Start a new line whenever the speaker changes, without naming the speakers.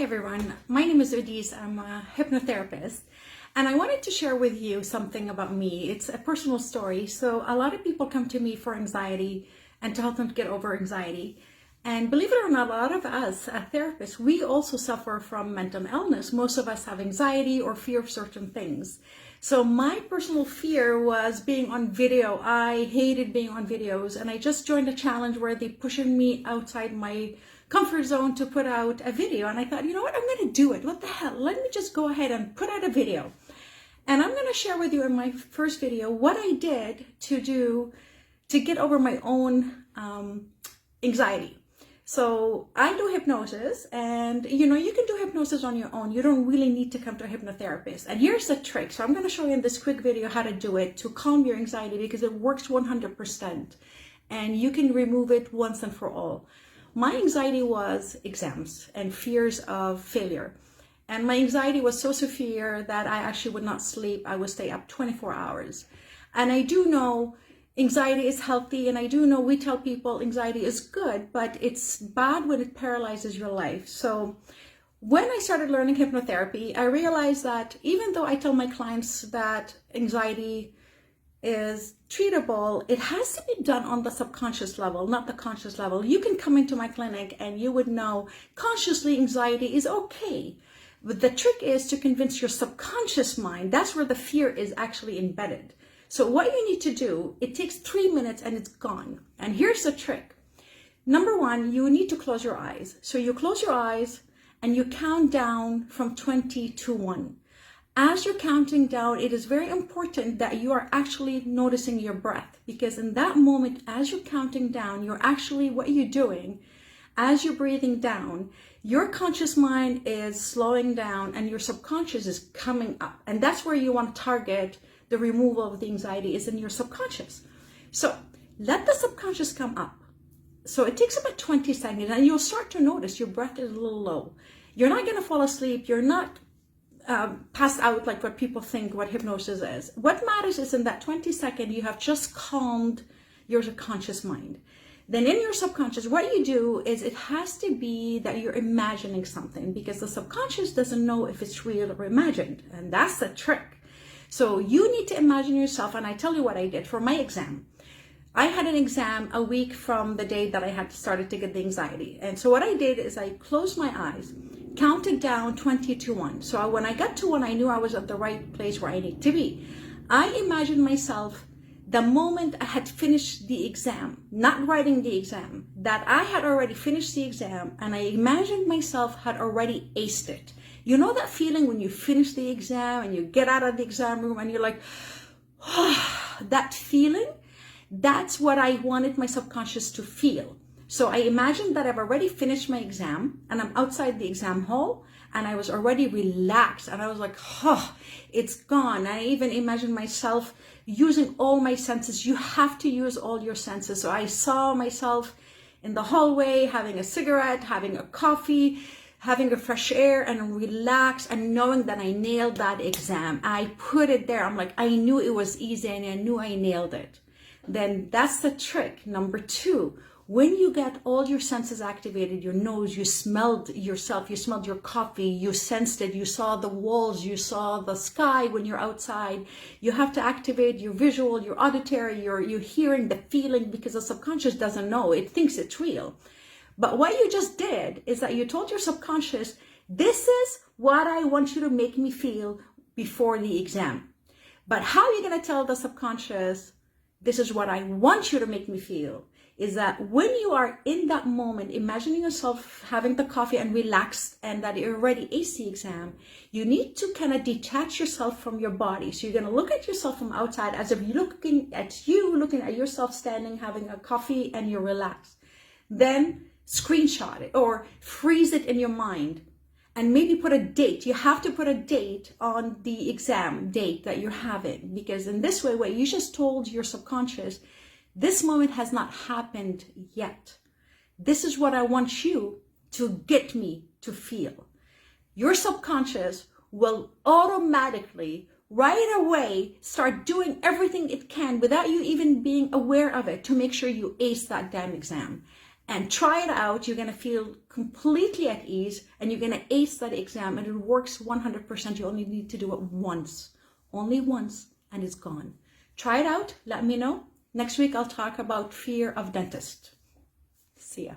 Hi everyone, my name is Audice. I'm a hypnotherapist and I wanted to share with you something about me. It's a personal story. So a lot of people come to me for anxiety and to help them get over anxiety. And believe it or not, a lot of us therapists, we also suffer from mental illness. Most of us have anxiety or fear of certain things. So my personal fear was being on video. I hated being on videos, and I just joined a challenge where they pushing me outside my comfort zone to put out a video. And I thought, you know what, I'm going to do it. What the hell? Let me just go ahead and put out a video. And I'm going to share with you in my first video what I did to get over my own anxiety. So I do hypnosis, and you can do hypnosis on your own. You don't really need to come to a hypnotherapist. And here's the trick. So I'm going to show you in this quick video how to do it to calm your anxiety, because it works 100% and you can remove it once and for all. My anxiety was exams and fears of failure. And my anxiety was so severe that I actually would not sleep. I would stay up 24 hours. And I do know anxiety is healthy, and I do know we tell people anxiety is good, but it's bad when it paralyzes your life. So when I started learning hypnotherapy, I realized that even though I tell my clients that anxiety is treatable, it has to be done on the subconscious level, not the conscious level. You can come into my clinic and you would know consciously anxiety is okay. But the trick is to convince your subconscious mind. That's where the fear is actually embedded. So what you need to do, it takes 3 minutes and it's gone. And here's the trick. Number one, you need to close your eyes. So you close your eyes and you count down from 20 to 1. As you're counting down, it is very important that you are actually noticing your breath, because in that moment, as you're counting down, what you're doing, as you're breathing down, your conscious mind is slowing down and your subconscious is coming up. And that's where you want to target the removal of the anxiety, is in your subconscious. So let the subconscious come up. So it takes about 20 seconds and you'll start to notice your breath is a little low. You're not going to fall asleep. You're not passed out like what people think what hypnosis is. What matters is in that 20 seconds, you have just calmed your conscious mind. Then in your subconscious, what you do is it has to be that you're imagining something, because the subconscious doesn't know if it's real or imagined. And that's the trick. So you need to imagine yourself. And I tell you what I did for my exam. I had an exam a week from the day that I had started to get the anxiety. And so what I did is I closed my eyes, counted down 20 to 1. So when I got to 1, I knew I was at the right place where I need to be. I imagined myself the moment I had finished the exam, not writing the exam, that I had already finished the exam, and I imagined myself had already aced it. You know that feeling when you finish the exam and you get out of the exam room and you're like, oh, that feeling? That's what I wanted my subconscious to feel. So I imagined that I've already finished my exam and I'm outside the exam hall and I was already relaxed and I was like, oh, it's gone. I even imagined myself using all my senses. You have to use all your senses. So I saw myself in the hallway having a cigarette, having a coffee, having a fresh air, and relax, and knowing that I nailed that exam. I put it there. I'm like, I knew it was easy and I knew I nailed it. Then that's the trick. Number 2, when you get all your senses activated, your nose, you smelled yourself, you smelled your coffee, you sensed it, you saw the walls, you saw the sky when you're outside. You have to activate your visual, your auditory, your hearing, the feeling, because the subconscious doesn't know. It thinks it's real. But what you just did is that you told your subconscious, this is what I want you to make me feel before the exam. But how are you going to tell the subconscious, this is what I want you to make me feel? Is that when you are in that moment, imagining yourself having the coffee and relaxed and that you're already aced the exam, you need to kind of detach yourself from your body. So you're going to look at yourself from outside as if you're looking at yourself standing, having a coffee, and you're relaxed. Then screenshot it or freeze it in your mind and maybe put a date. You have to put a date on the exam date that you're having, because in this way, what you just told your subconscious, this moment has not happened yet. This is what I want you to get me to feel. Your subconscious will automatically right away start doing everything it can without you even being aware of it to make sure you ace that damn exam. And try it out. You're going to feel completely at ease and you're going to ace that exam, and it works 100%. You only need to do it once, only once, and it's gone. Try it out. Let me know. Next week, I'll talk about fear of dentist. See ya.